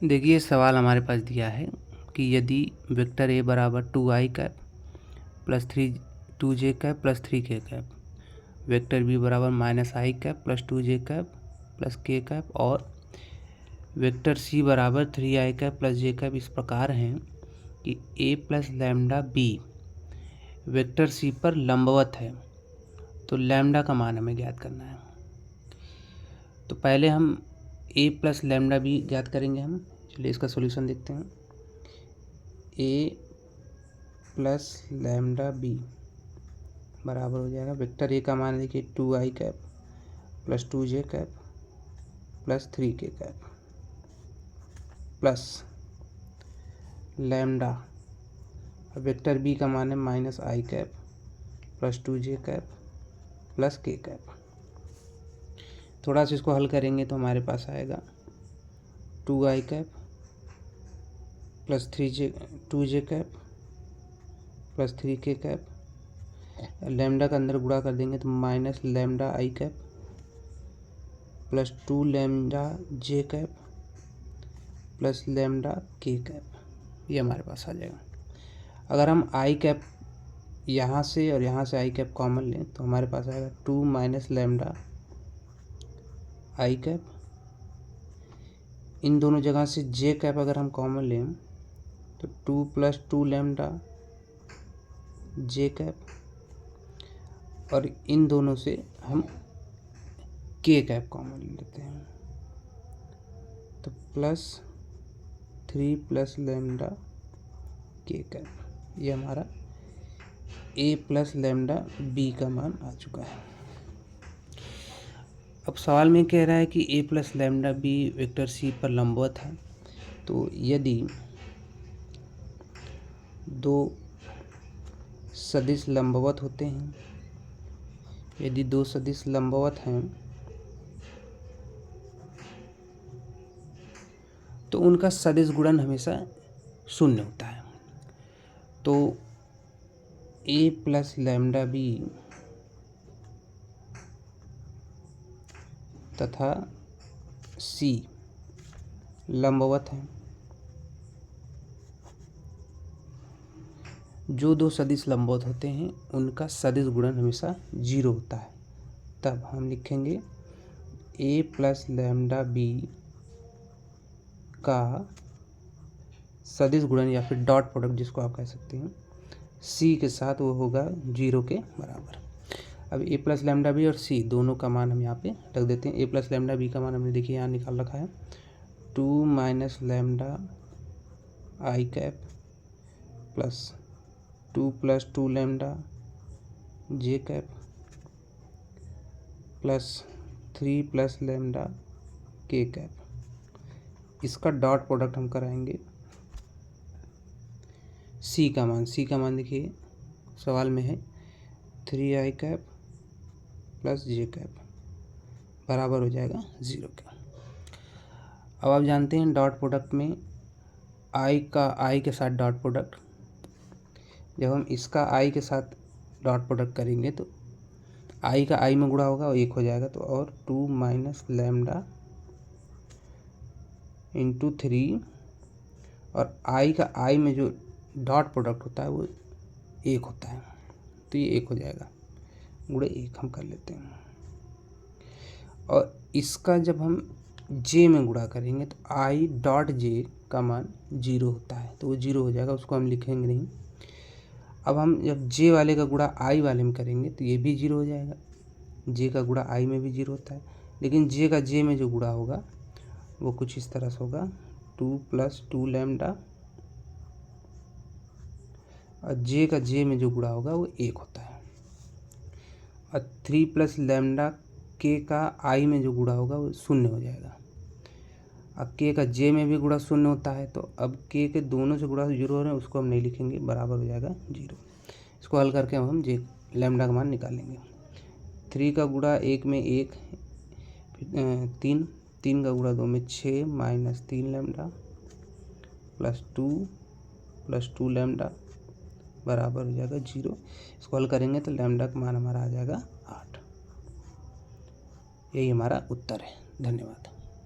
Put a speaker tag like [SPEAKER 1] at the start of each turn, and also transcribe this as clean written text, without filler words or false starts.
[SPEAKER 1] देखिए सवाल हमारे पास दिया है कि यदि वेक्टर ए बराबर 2i cap plus 2j cap plus 3k cap, vector B बराबर -i cap plus 2j cap plus k cap और वेक्टर सी बराबर 3i cap plus j cap इस प्रकार हैं कि a plus lambda B vector C पर लंबवत है, तो लैम्डा का मान हमें ज्ञात करना है। तो पहले हम a प्लस लैम्डा बी ज्ञात करेंगे हम। चलिए इसका सॉल्यूशन देखते हैं। a प्लस लैम्डा बी बराबर हो जाएगा, वेक्टर a का मान देखिए 2i cap plus 2j cap plus 3k cap plus lambda, vector b का मान है -i cap plus 2j cap plus k cap. थोड़ा सा इसको हल करेंगे तो हमारे पास आएगा 2i cap plus 2j cap plus 3k cap, lambda का अंदर गुणा कर देंगे तो minus lambda i cap plus 2 lambda j cap plus lambda k cap, ये हमारे पास आ जाएगा। अगर हम i कैप यहाँ से और यहाँ से i कैप कॉमन लें तो हमारे पास आएगा 2 माइनस लैम्डा i कैप, इन दोनों जगह से j कैप अगर हम कॉमन लें तो 2 प्लस 2 लैम्डा j कैप, और इन दोनों से हम k कैप कॉमन लेते हैं तो plus 3 plus lambda k cap, ये हमारा a प्लस लैम्डा b का मान आ चुका है। अब सवाल में कह रहा है कि a plus lambda b vector c पर लंबवत है, तो यदि दो सदिश लंबवत होते हैं, यदि दो सदिश लंबवत हैं तो उनका सदिश गुणन हमेशा शून्य होता है। तो a प्लस लैम्डा बी तथा c लंबवत हैं। जो दो सदिश लंबवत होते हैं उनका सदिश गुणन हमेशा 0 होता है। तब हम लिखेंगे a प्लस लैम्डा बी का सदिश गुणन या फिर डॉट प्रोडक्ट जिसको आप कह सकते हैं c के साथ वो होगा 0 के बराबर। अब a प्लस लैम्डा बी और c दोनों का मान हम यहाँ पे रख देते हैं। a प्लस लैम्डा बी का मान हमने देखिए यहाँ निकाल रखा है 2 minus lambda i cap plus 2 plus 2 lambda j cap plus 3 plus lambda k cap. इसका डॉट प्रोडक्ट हम कराएंगे। c का मान देखिए सवाल में है 3i cap plus j cap बराबर हो जाएगा 0 का। अब आप जानते हैं डॉट प्रोडक्ट में i के साथ डॉट प्रोडक्ट, जब हम इसका i के साथ डॉट प्रोडक्ट करेंगे तो i का i में गुणा होगा और 1 हो जाएगा, तो और 2 माइनस लैम्डा इंटू 3 और i का i में जो डॉट प्रोडक्ट होता है वो 1 होता है, तो ये 1 हो जाएगा, गुणे 1 हम कर लेते हैं। और इसका जब हम j में गुणा करेंगे तो i डॉट j का मान 0 होता है, तो वो 0 हो जाएगा, उसको हम लिखेंगे नहीं। अब हम जब j वाले का गुणा i वाले में करेंगे तो ये भी 0 हो जाएगा, j का गुणा i में भी 0 होता है, लेकिन j का j में जो गुणा होगा वो कुछ इस तरह से होगा 2 प्लस 2 लैम्डा, और j का j में जो गुणा होगा वो 1 होता है, और 3 प्लस लैम्डा k का i में जो गुणा होगा वो 0 हो जाएगा। अब k का j में भी गुणा 0 होता है, तो अब k के दोनों से गुणा 0 हो रहे हैं, उसको हम नहीं लिखेंगे, बराबर हो जाएगा 0। इसको हल करके हम j लैम्डा का मान निकालेंगे। 3 का गुणा 1 में 1, 3 का गुणा 2 में 6 माइनस 3 लैम्डा प्लस 2 लैम्डा बराबर हो जाएगा 0। इसको हल करेंगे तो लैम्डा का मान हमारा आ जाएगा 8। यही हमारा उत्तर है। धन्यवाद।